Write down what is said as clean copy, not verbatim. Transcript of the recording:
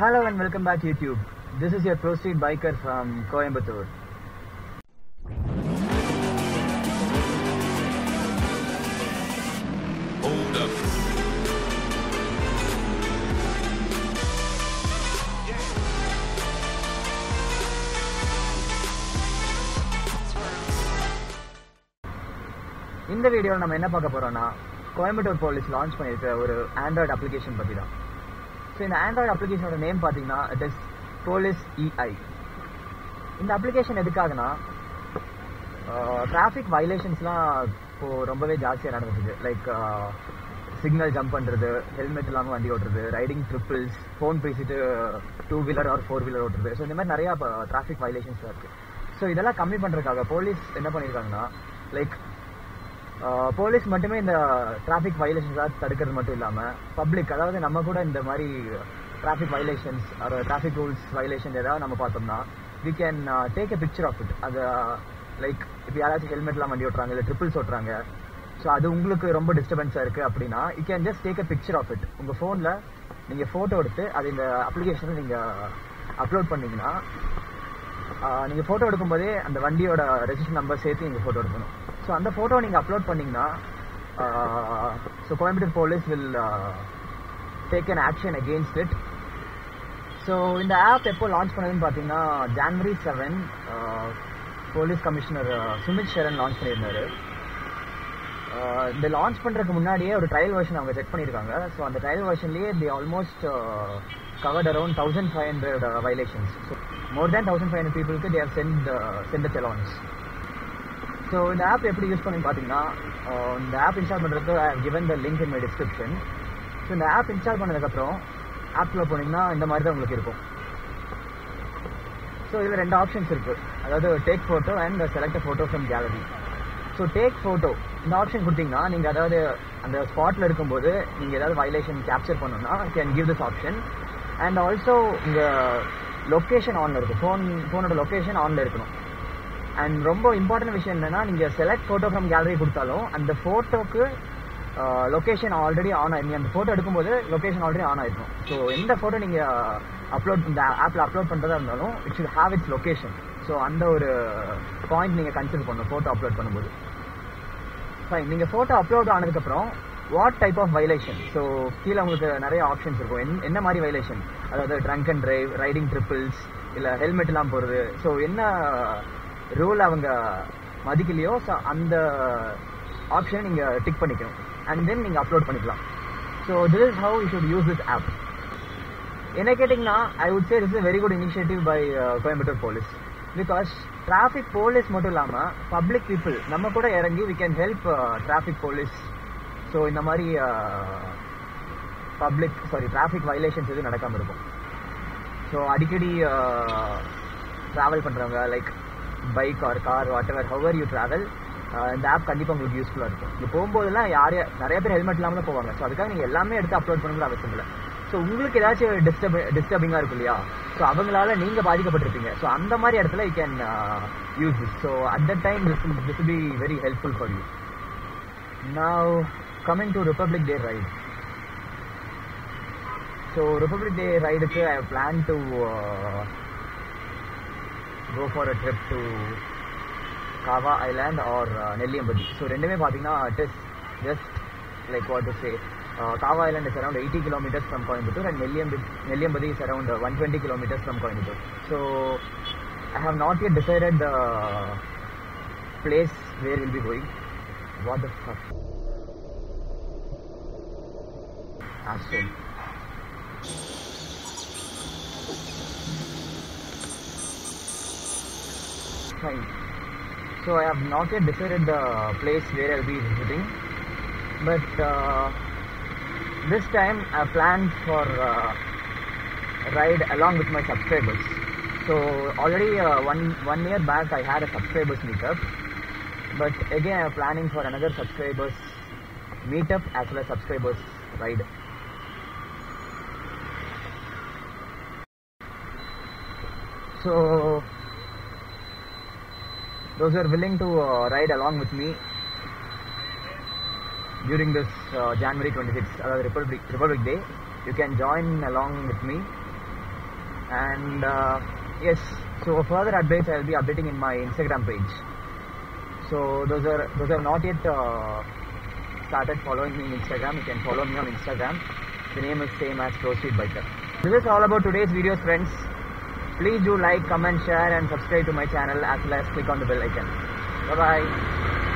Hello and welcome back to YouTube. This is your Pro Street biker from Coimbatore. Hold up. இந்த வீடியோல நம்ம என்ன பார்க்க போறோம்னா கோயம்புத்தூர் போலீஸ் லான்ச் பண்ணிருக்க ஒரு ஆண்ட்ராய்டு அப்ளிகேஷன் பத்தி தான். ஸோ இந்த ஆண்ட்ராய்டு அப்ளிகேஷனோட நேம் பார்த்தீங்கன்னா இட் இஸ் போலீஸ் EI. இந்த அப்ளிகேஷன் எதுக்காகனா டிராஃபிக் வயலேஷன்ஸ்லாம் இப்போ ரொம்பவே ஜாஸ்தியாக நடந்துருக்கு. லைக் சிக்னல் ஜம்ப் பண்ணுறது, ஹெல்மெட் இல்லாமல் வண்டி ஓட்டுறது, ரைடிங் ட்ரிப்பிள்ஸ், ஃபோன் பேசிட்டு 2 வீலர் ஆர் 4 வீலர் ஓட்டுறது. ஸோ இந்த மாதிரி நிறையா டிராஃபிக் வயலேஷன்ஸ் இருக்குது. ஸோ இதெல்லாம் கம்மி பண்ணுறதுக்காக போலீஸ் என்ன பண்ணியிருக்காங்கன்னா, லைக் போலீஸ் மட்டுமே இந்த டிராஃபிக் வயலேஷன்ஸாக தடுக்கிறது மட்டும் இல்லாமல் பப்ளிக், அதாவது நம்ம கூட இந்த மாதிரி டிராஃபிக் வயலேஷன்ஸ் ஒரு டிராஃபிக் ரூல்ஸ் வயலேஷன் ஏதாவது நம்ம பார்த்தோம்னா we can take a picture of it. அது லைக் இப்போ யாராச்சும் ஹெல்மெட்லாம் வண்டி ஓட்டுறாங்க, இல்லை ட்ரிப்பிள்ஸ் ஓட்டுறாங்க, ஸோ அது உங்களுக்கு ரொம்ப டிஸ்டர்பன்ஸாக இருக்குது அப்படின்னா you can just take a picture of it. உங்கள் ஃபோனில் நீங்கள் ஃபோட்டோ எடுத்து அது இந்த அப்ளிகேஷனில் நீங்கள் அப்லோட் பண்ணிங்கன்னா, நீங்கள் ஃபோட்டோ எடுக்கும்போதே அந்த வண்டியோட ரெஜிஸ்ட்ரேஷன் நம்பர் சேர்த்து நீங்கள் ஃபோட்டோ எடுக்கணும். ஸோ அந்த ஃபோட்டோ நீங்கள் அப்லோட் பண்ணிங்கன்னா so Coimbatore police will take an action against it. So இந்த ஆப் எப்போ லான்ச் பண்ணதுன்னு பார்த்தீங்கன்னா January 7 police commissioner Sumit Sharan launch பண்ணியிருந்தாரு. இந்த லான்ச் பண்ணுறதுக்கு முன்னாடியே ஒரு ட்ரையல் வெர்ஷன் அவங்க செக் பண்ணியிருக்காங்க. ஸோ அந்த ட்ரையல் வெர்ஷன்லேயே the almost covered around 1,500 violations. So more than 1,500 people they have sent the challanges. So இந்த ஆப் எப்படி யூஸ் பண்ணி பார்த்தீங்கன்னா, இந்த ஆப் இன்ஸ்டால் பண்ணுறதுக்கு I have given the link in my description. So இந்த ஆப் இன்ஸ்டால் பண்ணதுக்கப்புறம் ஆப்பில் போனீங்கன்னா இந்த மாதிரி தான் உங்களுக்கு இருக்கும். ஸோ இதில் 2 ஆப்ஷன்ஸ் இருக்குது, அதாவது take photo and select photo from gallery. So take photo இந்த ஆப்ஷன் கொடுத்தீங்கன்னா நீங்கள் அதாவது அந்த ஸ்பாட்டில் இருக்கும்போது நீங்கள் ஏதாவது வயலேஷன் கேப்சர் பண்ணணும்னா can give this option. And also உங்கள் லொக்கேஷன் ஆனில் இருக்கும், ஃபோனோட லொக்கேஷன் ஆனில் இருக்கணும். அண்ட் ரொம்ப இம்பார்ட்டன்ட் விஷயம் என்னென்னா, நீங்கள் செலக்ட் ஃபோட்டோ ஃப்ரம் கேலரி கொடுத்தாலும் அந்த ஃபோட்டோக்கு லொக்கேஷன் ஆல்ரெடி ஆன் ஆகி, நீங்கள் அந்த ஃபோட்டோ எடுக்கும்போது லொக்கேஷன் ஆல்ரெடி ஆன் ஆகிருக்கும். ஸோ எந்த ஃபோட்டோ நீங்கள் இந்த ஆப்பில் அப்லோட் பண்ணுறதா இருந்தாலும் it should have its location. So அந்த ஒரு பாயிண்ட் நீங்கள் கன்சிடர் பண்ணணும் ஃபோட்டோ அப்லோட் பண்ணும்போது. ஃபைன், நீங்கள் ஃபோட்டோ அப்லோட் ஆனதுக்கப்புறம் what type of violation, so கீழே உங்களுக்கு நிறைய ஆப்ஷன்ஸ் இருக்கும். என்ன மாதிரி வயலேஷன், அதாவது drunk and drive, riding triples, இல்லை ஹெல்மெட் எல்லாம் போகிறது. ஸோ என்ன ரூல் அவங்க மதிக்கலையோ ஸோ அந்த ஆப்ஷனை நீங்கள் டிக் பண்ணிக்கணும் அண்ட் தென் நீங்கள் அப்லோட் பண்ணிக்கலாம். So this is how you should use this app. என்ன கேட்டிங்கன்னா I would say this is very good initiative by Coimbatore police. Because traffic police மட்டும் இல்லாமல் பப்ளிக் பீப்புள் நம்ம கூட இறங்கி we can help traffic police. So இந்த மாதிரி டிராஃபிக் வயலேஷன்ஸ் எதுவும் நடக்காமல் இருக்கும். ஸோ அடிக்கடி ட்ராவல் பண்ணுறவங்க like bike or car whatever hour you travel, இந்த ஆப் கண்டிப்பாக உங்களுக்கு யூஸ்ஃபுல்லாக இருக்கும். இங்கே போகும்போதெல்லாம் நிறைய பேர் ஹெல்மெட் இல்லாமல் தான் போவாங்க. ஸோ அதுக்காக நீங்கள் எல்லாமே எடுத்து அப்லோட் பண்ணணும்னு அவசியம் இல்லை. ஸோ உங்களுக்கு ஏதாச்சும் டிஸ்டர்பிங்காக இருக்கும் இல்லையா, ஸோ அவங்களால நீங்கள் பாதிக்கப்பட்டிருப்பீங்க. ஸோ அந்த மாதிரி இடத்துல you can use this. So at that time this will be very helpful for you. Now coming to Republic Day ride. So Republic Day ride ku I have planned to go for a trip to Kava Island or Nelliyambadi. So rendume pathina it is just like what to say, Kava Island is around 80 kilometers from Coimbatore and Nelliyambadi is around 120 kilometers from Coimbatore. So I have not yet decided the place where we'll be going. What the fuck? Asshole. Fine. So I have not yet decided the place where I'll be visiting, but this time I planned for a ride along with my subscribers. So already one year back I had a subscribers meetup, but again I am planning for another subscribers meetup as well as subscribers ride. So those who are willing to ride along with me during this January 26th, Republic Day, you can join along with me And yes, so further updates I'll be updating in my Instagram page. So those have not yet started following me in Instagram, you can follow me on Instagram. The name is same as Pro Street Biker. This is all about today's videos, friends. Please do like, comment, share and subscribe to my channel, as well as click on the bell icon. Bye bye.